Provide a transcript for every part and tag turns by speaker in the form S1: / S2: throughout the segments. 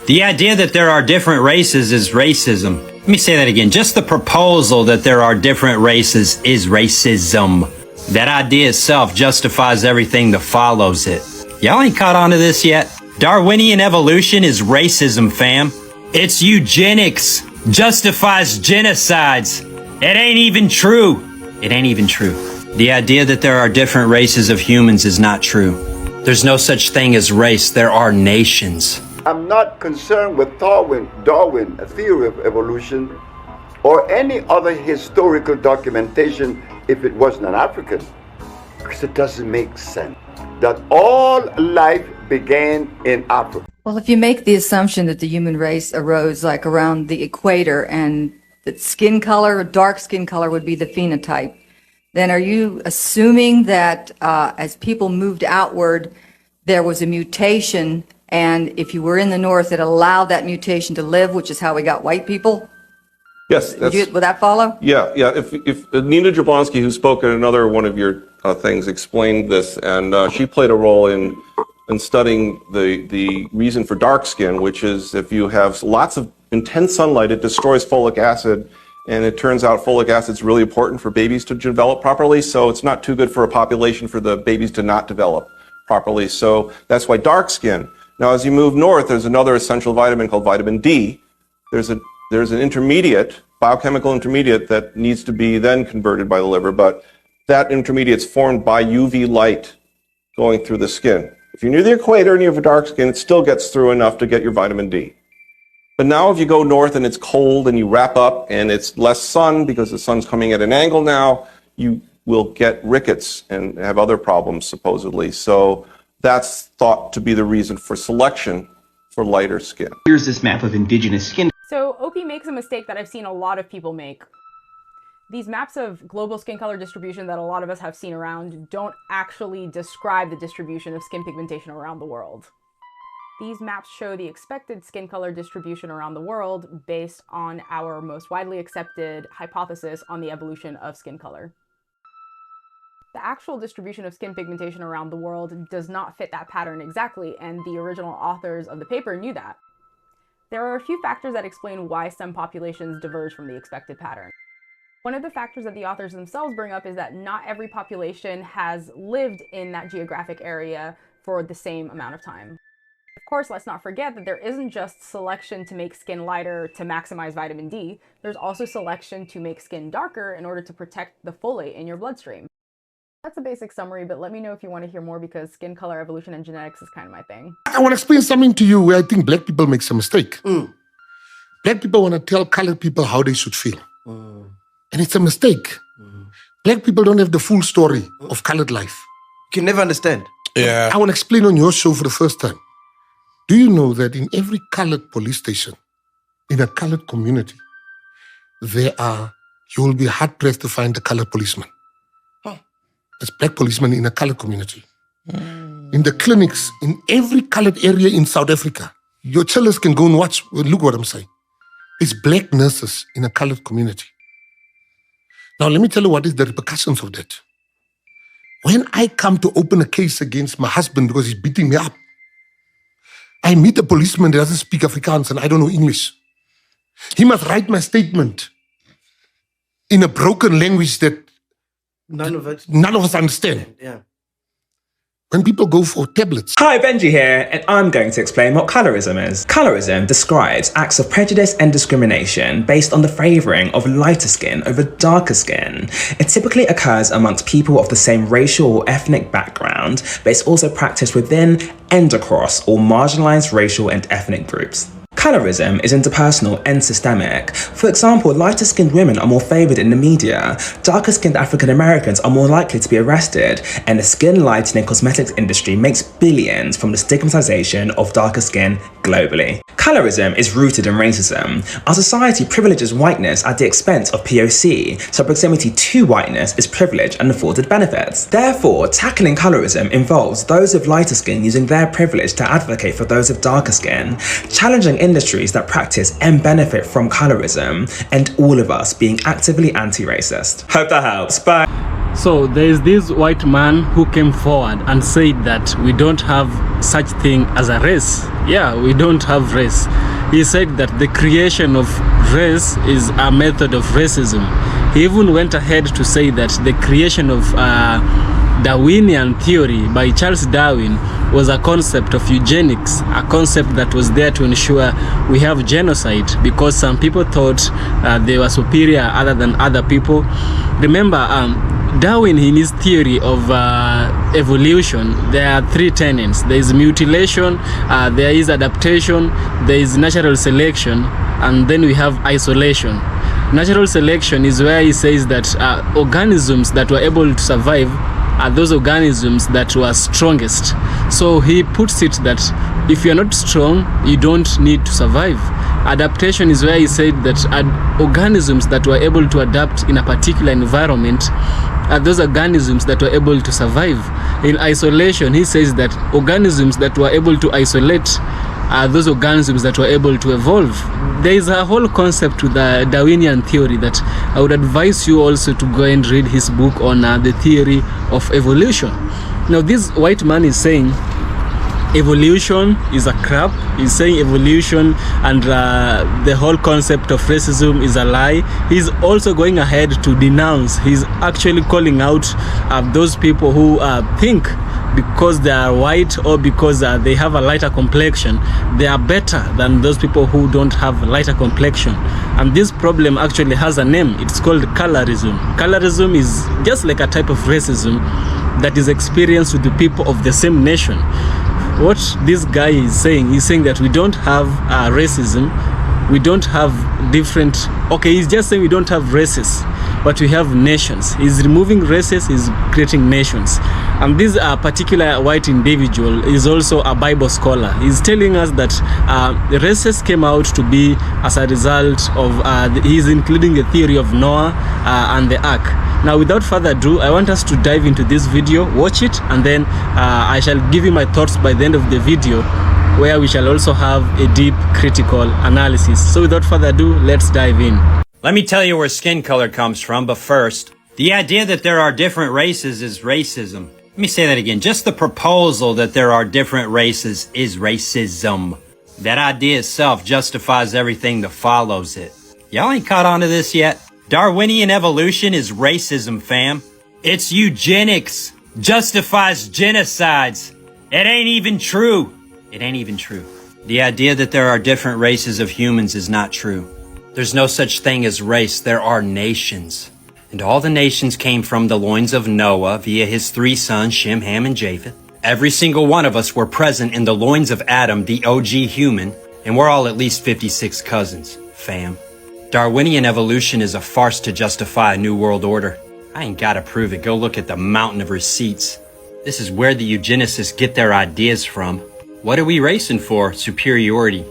S1: The idea that there are different races is racism. Let me say that again. Just the proposal that there are different races is racism. That idea itself justifies everything that follows it. Y'all ain't caught on to this yet? Darwinian evolution is racism, fam. It's eugenics. Justifies genocides. It ain't even true. It ain't even true. The idea that there are different races of humans is not true. There's no such thing as race. There are nations.
S2: I'm not concerned with Darwin, a theory of evolution, or any other historical documentation if it wasn't an African, because it doesn't make sense that all life began in Africa.
S3: Well, if you make the assumption that the human race arose like around the equator and that skin color, dark skin color would be the phenotype, then are you assuming that as people moved outward, there was a mutation, and if you were in the north, it allowed that mutation to live, which is how we got white people?
S4: Yes.
S3: Would that follow?
S4: Yeah. If Nina Jablonski, who spoke at another one of your things, explained this, and she played a role in studying the reason for dark skin, which is if you have lots of intense sunlight, it destroys folic acid, and it turns out folic acid is really important for babies to develop properly, so it's not too good for a population for the babies to not develop properly. So that's why dark skin. Now, as you move north, there's another essential vitamin called vitamin D. There's an intermediate, biochemical intermediate, that needs to be then converted by the liver, but that intermediate's formed by UV light going through the skin. If you're near the equator and you have a dark skin, it still gets through enough to get your vitamin D. But now if you go north and it's cold and you wrap up and it's less sun because the sun's coming at an angle now, you will get rickets and have other problems supposedly. So that's thought to be the reason for selection for lighter skin.
S5: Here's this map of indigenous skin.
S6: So Opie makes a mistake that I've seen a lot of people make. These maps of global skin color distribution that a lot of us have seen around don't actually describe the distribution of skin pigmentation around the world. These maps show the expected skin color distribution around the world based on our most widely accepted hypothesis on the evolution of skin color. The actual distribution of skin pigmentation around the world does not fit that pattern exactly, and the original authors of the paper knew that. There are a few factors that explain why some populations diverge from the expected pattern. One of the factors that the authors themselves bring up is that not every population has lived in that geographic area for the same amount of time. Of course, let's not forget that there isn't just selection to make skin lighter to maximize vitamin D, there's also selection to make skin darker in order to protect the folate in your bloodstream. That's a basic summary, but let me know if you want to hear more because skin color evolution and genetics is kind of my thing.
S7: I want to explain something to you where I think black people make some mistake. Black people want to tell colored people how they should feel. And it's a mistake. Black people don't have the full story of colored life.
S8: You can never understand.
S7: Yeah. I want to explain on your show for the first time. Do you know that in every colored police station, in a colored community, you will be hard-pressed to find a colored policeman. There's black policemen in a colored community. In the clinics, in every colored area in South Africa, your chillers can go and watch, look what I'm saying. It's black nurses in a colored community. Now, let me tell you what is the repercussions of that. When I come to open a case against my husband because he's beating me up, I meet a policeman that doesn't speak Afrikaans and I don't know English. He must write my statement in a broken language that none of us understand.
S8: Yeah.
S7: When people go for tablets.
S9: Hi, Benji here, and I'm going to explain what colorism is. Colorism describes acts of prejudice and discrimination based on the favouring of lighter skin over darker skin. It typically occurs amongst people of the same racial or ethnic background, but it's also practiced within and across all marginalised racial and ethnic groups. Colorism is interpersonal and systemic. For example, lighter-skinned women are more favoured in the media, darker-skinned African Americans are more likely to be arrested, and the skin lightening cosmetics industry makes billions from the stigmatisation of darker skin globally. Colorism is rooted in racism. Our society privileges whiteness at the expense of POC, so proximity to whiteness is privilege and afforded benefits. Therefore, tackling colorism involves those with lighter skin using their privilege to advocate for those with darker skin, challenging industries that practice and benefit from colorism, and all of us being actively anti-racist. Hope that helps. Bye.
S8: So there is this white man who came forward and said that we don't have such thing as a race. Yeah, we don't have race. He said that the creation of race is a method of racism. He even went ahead to say that the creation of Darwinian theory by Charles Darwin was a concept of eugenics, a concept that was there to ensure we have genocide because some people thought they were superior other than other people. Remember, Darwin, in his theory of evolution, there are three tenets. There is mutilation, there is adaptation, there is natural selection, and then we have isolation. Natural selection is where he says that organisms that were able to survive are those organisms that were strongest. So he puts it that if you're not strong, you don't need to survive. Adaptation is where he said that organisms that were able to adapt in a particular environment are those organisms that were able to survive. In isolation, he says that organisms that were able to isolate are those organisms that were able to evolve. There is a whole concept to the Darwinian theory that I would advise you also to go and read his book on the theory of evolution. Now this white man is saying evolution is a crap. He's saying evolution and the whole concept of racism is a lie. He's also going ahead to denounce. He's actually calling out those people who think because they are white or because they have a lighter complexion, they are better than those people who don't have a lighter complexion. And this problem actually has a name. It's called colorism. Colorism is just like a type of racism that is experienced with the people of the same nation. What this guy is saying, he's saying that we don't have racism, we don't have different, okay, he's just saying we don't have races, but we have nations. He's removing races, he's creating nations. And this particular white individual is also a Bible scholar. He's telling us that the races came out to be as a result of, he's including the theory of Noah and the ark. Now, without further ado, I want us to dive into this video, watch it, and then I shall give you my thoughts by the end of the video, where we shall also have a deep critical analysis. So without further ado, let's dive in.
S1: Let me tell you where skin color comes from, but first, the idea that there are different races is racism. Let me say that again. Just the proposal that there are different races is racism. That idea itself justifies everything that follows it. Y'all ain't caught on to this yet? Darwinian evolution is racism, fam. It's eugenics. Justifies genocides. It ain't even true. It ain't even true. The idea that there are different races of humans is not true. There's no such thing as race. There are nations. And all the nations came from the loins of Noah via his three sons, Shem, Ham, and Japheth. Every single one of us were present in the loins of Adam, the OG human, and we're all at least 56 cousins, fam. Darwinian evolution is a farce to justify a new world order. I ain't gotta prove it. Go look at the mountain of receipts. This is where the eugenicists get their ideas from. What are we racing for? Superiority.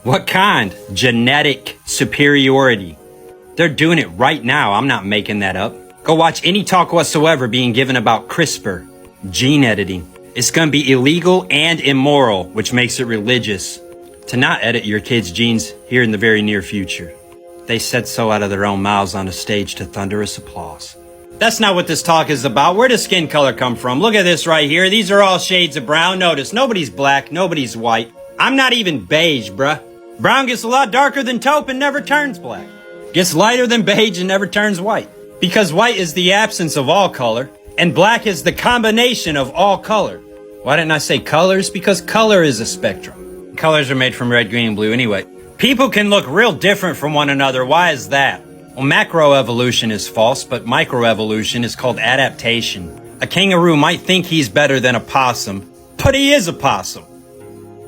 S1: What kind? Genetic superiority. They're doing it right now. I'm not making that up. Go watch any talk whatsoever being given about CRISPR, gene editing. It's gonna be illegal and immoral, which makes it religious, to not edit your kids' genes here in the very near future. They said so out of their own mouths on a stage to thunderous applause. That's not what this talk is about. Where does skin color come from? Look at this right here. These are all shades of brown. Notice, nobody's black, nobody's white. I'm not even beige, bruh. Brown gets a lot darker than taupe and never turns black. Gets lighter than beige and never turns white. Because white is the absence of all color, and black is the combination of all color. Why didn't I say colors? Because color is a spectrum. Colors are made from red, green, and blue anyway. People can look real different from one another. Why is that? Well, macroevolution is false, but microevolution is called adaptation. A kangaroo might think he's better than a possum, but he is a possum.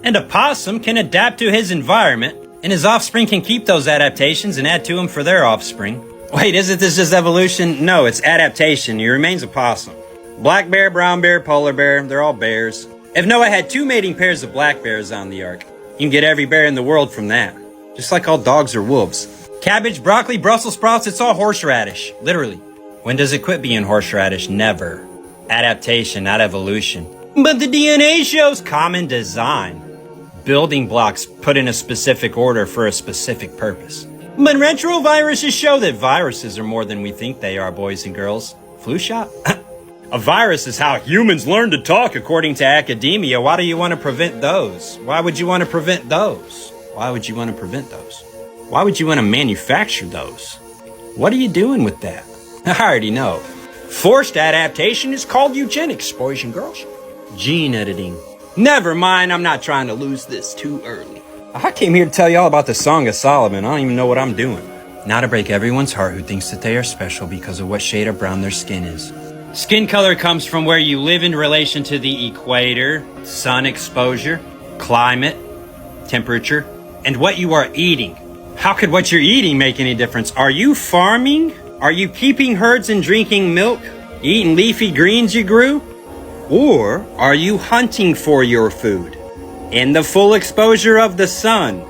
S1: And a possum can adapt to his environment, and his offspring can keep those adaptations and add to them for their offspring. Wait, isn't this just evolution? No, it's adaptation. He remains a possum. Black bear, brown bear, polar bear, they're all bears. If Noah had 2 mating pairs of black bears on the ark, you can get every bear in the world from that. Just like all dogs or wolves. Cabbage, broccoli, Brussels sprouts, it's all horseradish. Literally. When does it quit being horseradish? Never. Adaptation, not evolution. But the DNA shows common design. Building blocks put in a specific order for a specific purpose. But retroviruses show that viruses are more than we think they are, boys and girls. Flu shot? A virus is how humans learn to talk, according to academia. Why do you want to prevent those? Why would you want to prevent those? Why would you want to prevent those? Why would you want to manufacture those? What are you doing with that? I already know. Forced adaptation is called eugenics, boys and girls. Gene editing. Never mind, I'm not trying to lose this too early. I came here to tell you all about the Song of Solomon. I don't even know what I'm doing. Now to break everyone's heart who thinks that they are special because of what shade of brown their skin is. Skin color comes from where you live in relation to the equator, sun exposure, climate, temperature, and what you are eating. How could what you're eating make any difference? Are you farming? Are you keeping herds and drinking milk? Eating leafy greens you grew? Or are you hunting for your food? In the full exposure of the sun.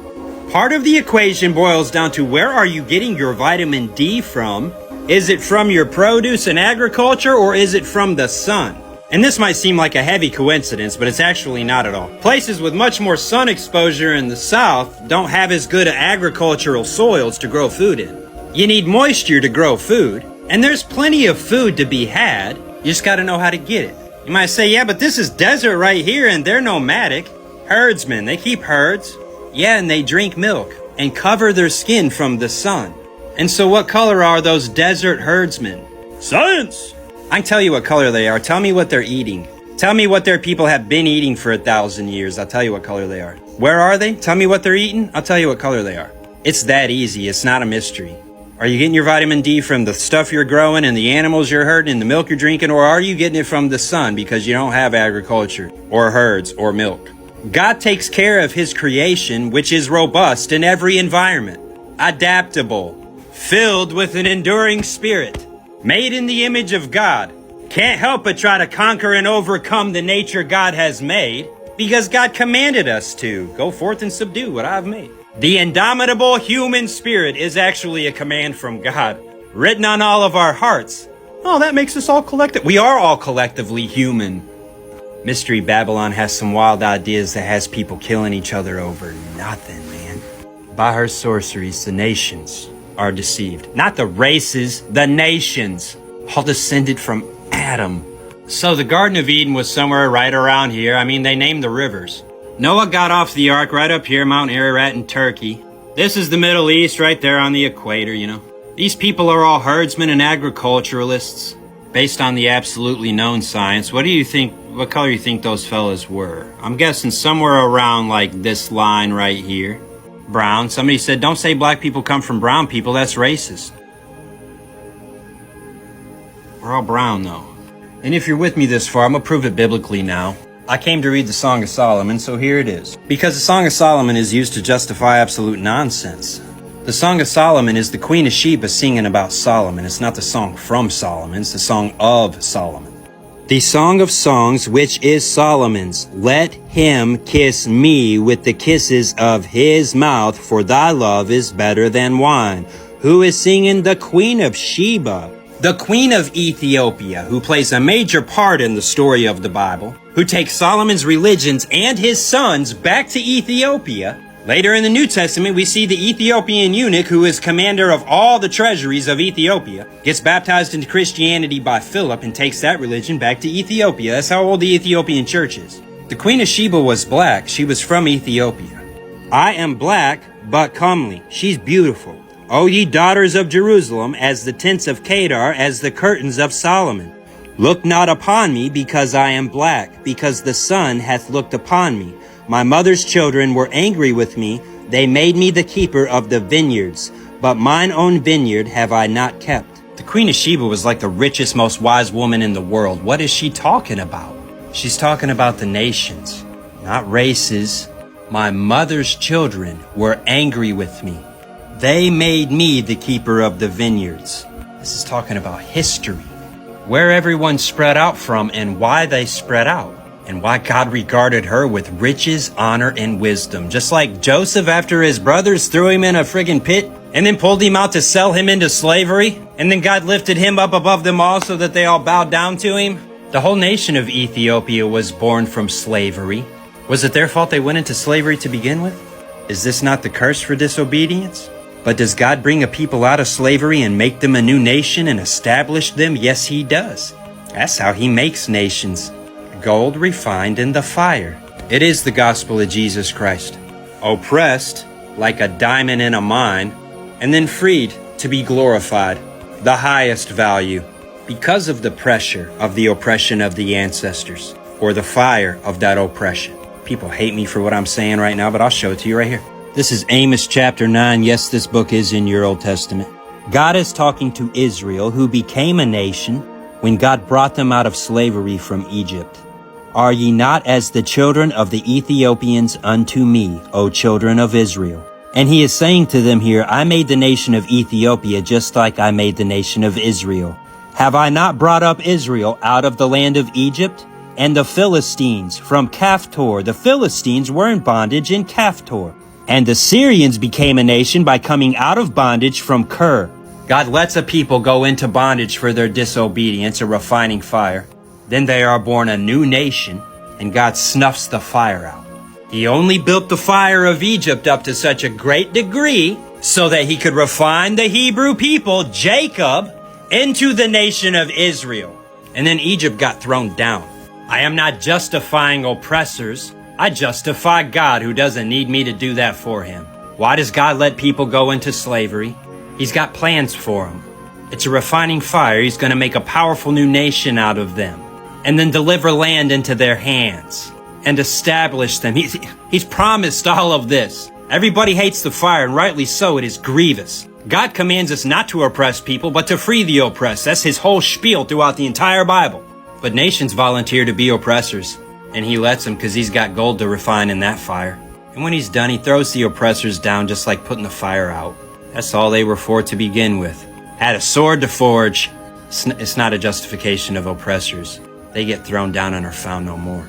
S1: Part of the equation boils down to where are you getting your vitamin D from? Is it from your produce and agriculture, or is it from the sun? And this might seem like a heavy coincidence, but it's actually not at all. Places with much more sun exposure in the south don't have as good agricultural soils to grow food in. You need moisture to grow food, and there's plenty of food to be had. You just gotta know how to get it. You might say, yeah, but this is desert right here, and they're nomadic. Herdsmen, they keep herds. Yeah, and they drink milk and cover their skin from the sun. And so what color are those desert herdsmen? Science! I can tell you what color they are. Tell me what they're eating. Tell me what their people have been eating for 1,000 years. I'll tell you what color they are. Where are they? Tell me what they're eating. I'll tell you what color they are. It's that easy. It's not a mystery. Are you getting your vitamin D from the stuff you're growing and the animals you're herding and the milk you're drinking, or are you getting it from the sun because you don't have agriculture or herds or milk? God takes care of his creation, which is robust in every environment, adaptable, filled with an enduring spirit, made in the image of God. Can't help but try to conquer and overcome the nature God has made, because God commanded us to go forth and subdue what I've made. The indomitable human spirit is actually a command from God, written on all of our hearts. Oh, that makes us all collective. We are all collectively human. Mystery Babylon has some wild ideas that has people killing each other over nothing, man. By her sorceries, the nations are deceived. Not the races, the nations. All descended from Adam. So the Garden of Eden was somewhere right around here. I mean, they named the rivers. Noah got off the ark right up here, Mount Ararat in Turkey. This is the Middle East right there on the equator, you know. These people are all herdsmen and agriculturalists. Based on the absolutely known science, what color do you think those fellas were? I'm guessing somewhere around like this line right here. Brown. Somebody said, don't say black people come from brown people, that's racist. We're all brown though. And if you're with me this far, I'm gonna prove it biblically now. I came to read the Song of Solomon, so here it is. Because the Song of Solomon is used to justify absolute nonsense. The Song of Solomon is the Queen of Sheba singing about Solomon. It's not the song from Solomon, it's the song of Solomon. The Song of Songs, which is Solomon's. Let him kiss me with the kisses of his mouth, for thy love is better than wine. Who is singing? The Queen of Sheba. The Queen of Ethiopia, who plays a major part in the story of the Bible, who takes Solomon's religions and his sons back to Ethiopia. Later in the New Testament, we see the Ethiopian eunuch, who is commander of all the treasuries of Ethiopia, gets baptized into Christianity by Philip and takes that religion back to Ethiopia. That's how old the Ethiopian church is. The Queen of Sheba was black. She was from Ethiopia. I am black, but comely. She's beautiful. O ye daughters of Jerusalem, as the tents of Kedar, as the curtains of Solomon. Look not upon me, because I am black, because the sun hath looked upon me. My mother's children were angry with me. They made me the keeper of the vineyards, but mine own vineyard have I not kept. The Queen of Sheba was like the richest, most wise woman in the world. What is she talking about? She's talking about the nations, not races. My mother's children were angry with me. They made me the keeper of the vineyards. This is talking about history, where everyone spread out from and why they spread out. And why God regarded her with riches, honor, and wisdom. Just like Joseph after his brothers threw him in a friggin' pit and then pulled him out to sell him into slavery. And then God lifted him up above them all so that they all bowed down to him. The whole nation of Ethiopia was born from slavery. Was it their fault they went into slavery to begin with? Is this not the curse for disobedience? But does God bring a people out of slavery and make them a new nation and establish them? Yes, he does. That's how he makes nations. Gold refined in the fire. It is the gospel of Jesus Christ. Oppressed like a diamond in a mine, and then freed to be glorified, the highest value, because of the pressure of the oppression of the ancestors, or the fire of that oppression. People hate me for what I'm saying right now, but I'll show it to you right here. This is Amos chapter 9. Yes, this book is in your Old Testament. God is talking to Israel, who became a nation when God brought them out of slavery from Egypt. Are ye not as the children of the Ethiopians unto me, O children of Israel? And he is saying to them here, I made the nation of Ethiopia just like I made the nation of Israel. Have I not brought up Israel out of the land of Egypt? And the Philistines from Caphtor, the Philistines were in bondage in Caphtor. And the Syrians became a nation by coming out of bondage from Kir. God lets a people go into bondage for their disobedience, a refining fire. Then they are born a new nation, and God snuffs the fire out. He only built the fire of Egypt up to such a great degree so that he could refine the Hebrew people, Jacob, into the nation of Israel. And then Egypt got thrown down. I am not justifying oppressors. I justify God, who doesn't need me to do that for him. Why does God let people go into slavery? He's got plans for them. It's a refining fire. He's going to make a powerful new nation out of them, and then deliver land into their hands and establish them. He's promised all of this. Everybody hates the fire, and rightly so. It is grievous. God commands us not to oppress people, but to free the oppressed. That's his whole spiel throughout the entire Bible. But nations volunteer to be oppressors, and he lets them because he's got gold to refine in that fire. And when he's done, he throws the oppressors down just like putting the fire out. That's all they were for to begin with. Had a sword to forge. It's not a justification of oppressors. They get thrown down and are found no more.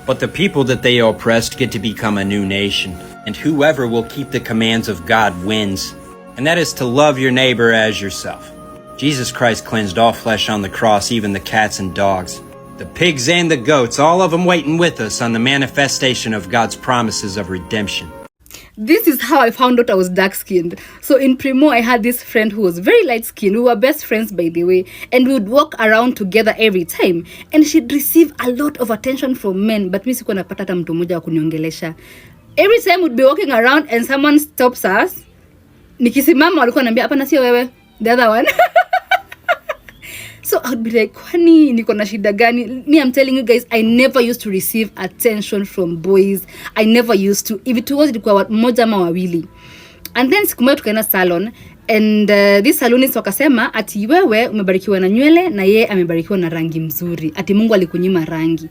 S1: But the people that they oppressed get to become a new nation, and whoever will keep the commands of God wins. And that is to love your neighbor as yourself. Jesus Christ cleansed all flesh on the cross, even the cats and dogs, the pigs and the goats, all of them waiting with us on the manifestation of God's promises of redemption.
S10: This is how I found out I was dark-skinned. So in Primo, I had this friend who was very light-skinned. We were best friends, by the way. And we would walk around together every time. And she'd receive a lot of attention from men. But mi sikuwa napata hata mtu mmoja wa kuniongelesha. Every time we'd be walking around and someone stops us. Nikisimama walikuwa wananiambia, hapana sio wewe. The other one. So I'd be like, kwani niko na shida gani? Me, I'm telling you guys, I never used to receive attention from boys. I never used to. If it was, ilikuwa mmoja ama wawili. And then siku moja tukaenda salon, and this salonist wakasema ati wewe umebarikiwa na nywele na yeye amebarikiwa na rangi mzuri. Ati Mungu alikunyima rangi.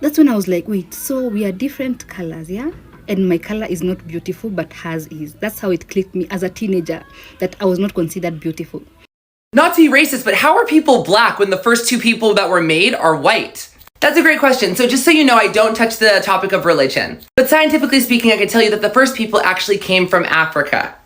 S10: That's when I was like, wait, so we are different colors, yeah? And my color is not beautiful, but hers is. That's how it clicked me as a teenager, that I was not considered beautiful.
S11: Not to be racist, but how are people black when the first two people that were made are white? That's a great question. So just so you know, I don't touch the topic of religion. But scientifically speaking, I can tell you that the first people actually came from Africa.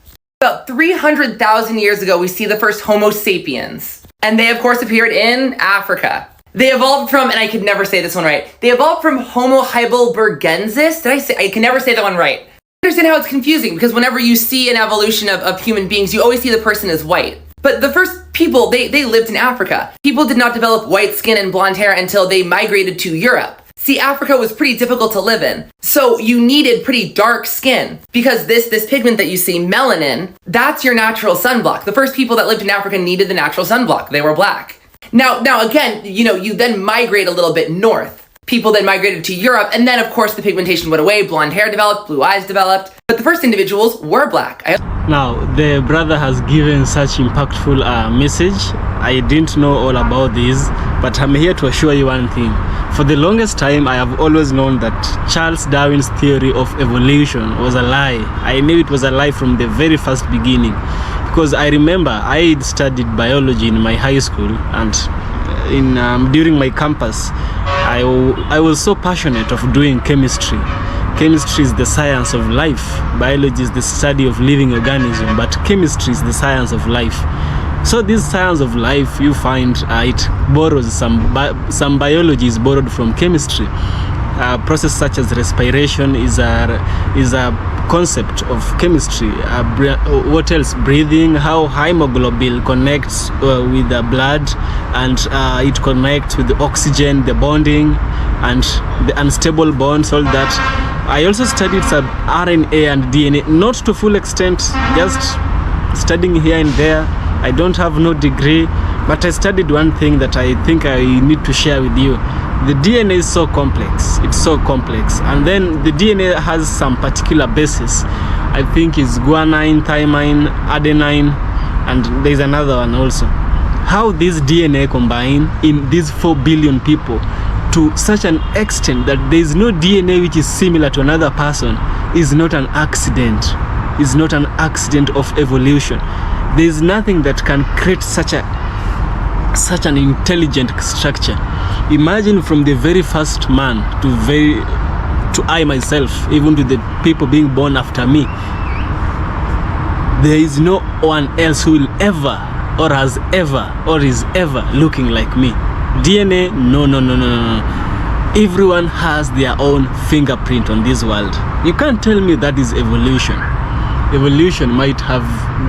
S11: About 300,000 years ago, we see the first Homo sapiens. And they, of course, appeared in Africa. They evolved from, and I could never say this one right, they evolved from Homo heidelbergensis. I can never say that one right. Understand how it's confusing, because whenever you see an evolution of human beings, you always see the person as white. But the first people, they lived in Africa. People did not develop white skin and blonde hair until they migrated to Europe. See, Africa was pretty difficult to live in. So you needed pretty dark skin, because this pigment that you see, melanin, that's your natural sunblock. The first people that lived in Africa needed the natural sunblock. They were black. Now again, you then migrate a little bit north. People then migrated to Europe, and then of course the pigmentation went away, blonde hair developed, blue eyes developed, but the first individuals were black.
S8: Now, the brother has given such impactful message. I didn't know all about this, but I'm here to assure you one thing. For the longest time, I have always known that Charles Darwin's theory of evolution was a lie. I knew it was a lie from the very first beginning, because I remember I had studied biology in my high school, and during my campus, I was so passionate of doing chemistry. Chemistry is the science of life. Biology is the study of living organisms, but chemistry is the science of life. So this science of life, you find it borrows some biology is borrowed from chemistry. Process such as respiration is a concept of chemistry. What else? Breathing, how hemoglobin connects with the blood, and it connects with the oxygen, the bonding, and the unstable bonds, all that. I also studied some RNA and DNA, not to full extent, just studying here and there. I don't have no degree, but I studied one thing that I think I need to share with you. The DNA is so complex. It's so complex. And then the DNA has some particular bases. I think it's guanine, thymine, adenine, and there's another one also. How this DNA combine in these 4 billion people to such an extent that there is no DNA which is similar to another person is not an accident. Is not an accident of evolution. There is nothing that can create such an intelligent structure. Imagine from the very first man to I myself, even to the people being born after me, there is no one else who will ever or has ever or is ever looking like me. DNA, no. Everyone has their own fingerprint on this world. You can't tell me that is evolution. Evolution might have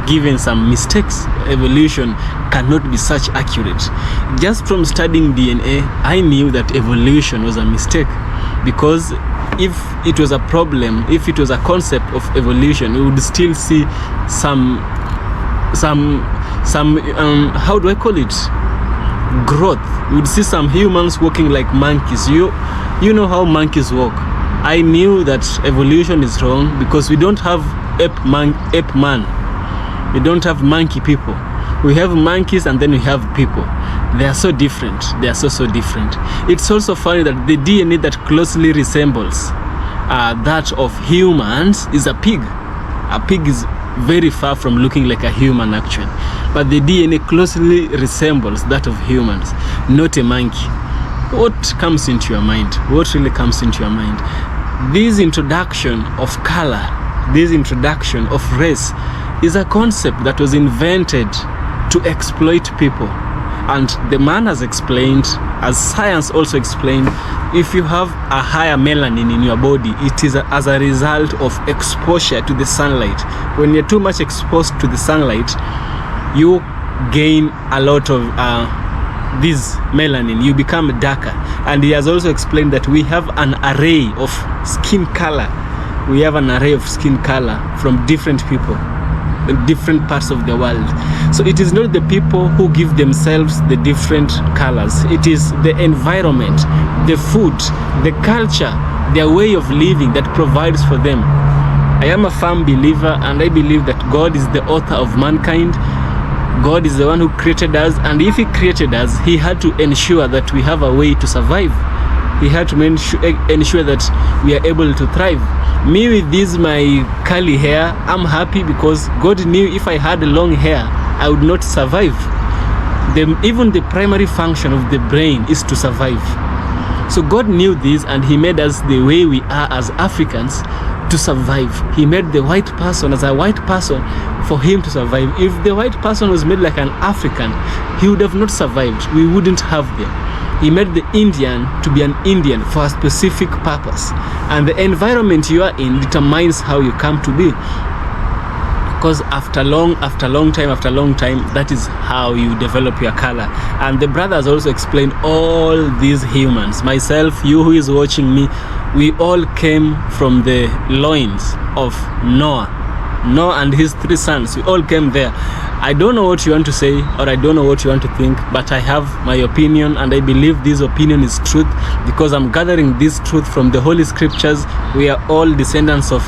S8: given some mistakes. Evolution cannot be such accurate. Just from studying DNA, I knew that evolution was a mistake, because if it was a problem, if it was a concept of evolution, we would still see some how do I call it, growth. We would see some humans walking like monkeys. You know how monkeys walk. I knew that evolution is wrong because we don't have ape man. We don't have monkey people. We have monkeys and then we have people. They are so different. They are so different. It's also funny that the DNA that closely resembles that of humans is a pig. A pig is very far from looking like a human actually, but the DNA closely resembles that of humans, not a monkey. What comes into your mind? What really comes into your mind? This introduction of color, this introduction of race is a concept that was invented to exploit people. And the man has explained, as science also explained, if you have a higher melanin in your body, it is as a result of exposure to the sunlight. When you're too much exposed to the sunlight, you gain a lot of this melanin, you become darker. And he has also explained that we have an array of skin color. We have an array of skin color from different people in different parts of the world. So it is not the people who give themselves the different colors. It is the environment, the food, the culture, their way of living that provides for them. I am a firm believer, and I believe that God is the author of mankind. God is the one who created us, and if he created us, he had to ensure that we have a way to survive. He had to ensure that we are able to thrive. Me with this my curly hair, I'm happy because God knew if I had long hair, I would not survive. Even the primary function of the brain is to survive. So God knew this, and he made us the way we are as Africans to survive. He made the white person as a white person for him to survive. If the white person was made like an African, he would have not survived. We wouldn't have them. He made the Indian to be an Indian for a specific purpose. And the environment you are in determines how you come to be. Because after long time, that is how you develop your color. And the brother has also explained all these humans. Myself, you who is watching me, we all came from the loins of Noah. Noah and his 3 sons, we all came there. I don't know what you want to say, or I don't know what you want to think, but I have my opinion, and I believe this opinion is truth because I'm gathering this truth from the Holy Scriptures. We are all descendants of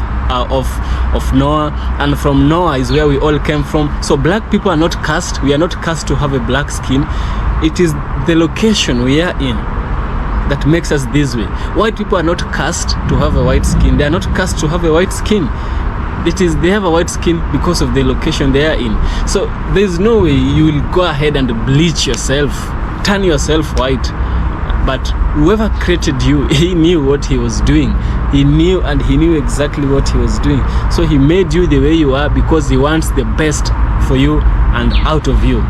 S8: Noah, and from Noah is where we all came from. So black people are not cursed. We are not cursed to have a black skin. It is the location we are in that makes us this way. White people are not cursed to have a white skin. They are not cursed to have a white skin. They have a white skin because of the location they are in. So there's no way you will go ahead and bleach yourself, turn yourself white. But whoever created you, he knew what he was doing. He knew, and he knew exactly what he was doing. So he made you the way you are because he wants the best for you and out of you.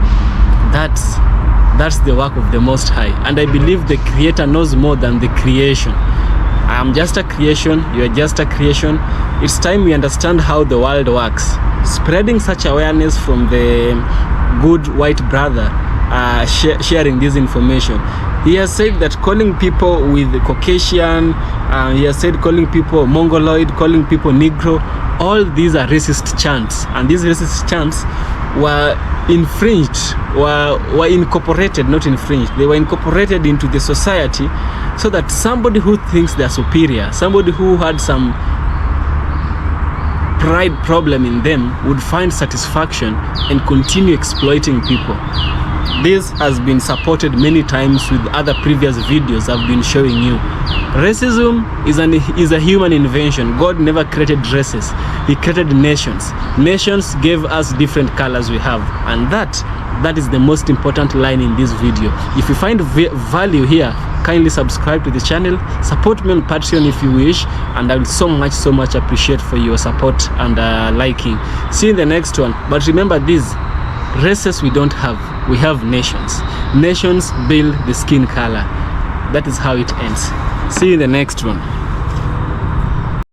S8: That's the work of the Most High. And I believe the Creator knows more than the creation. I am just a creation, you are just a creation. It's time we understand how the world works. Spreading such awareness from the good white brother, sharing this information. He has said that calling people with Caucasian, he has said calling people Mongoloid, calling people Negro, all these are racist chants. And these racist chants were infringed, were incorporated, not infringed. They were incorporated into the society so that somebody who thinks they're superior, somebody who had some pride problem in them would find satisfaction and continue exploiting people. This has been supported many times with other previous videos I've been showing you. Racism is a human invention. God never created races. He created nations. Nations gave us different colors we have. And that is the most important line in this video. If you find value here, kindly subscribe to the channel. Support me on Patreon if you wish. And I will so much appreciate for your support and liking. See you in the next one. But remember this. Races we don't have, we have nations. Nations build the skin color. That is how it ends. See you in the next one.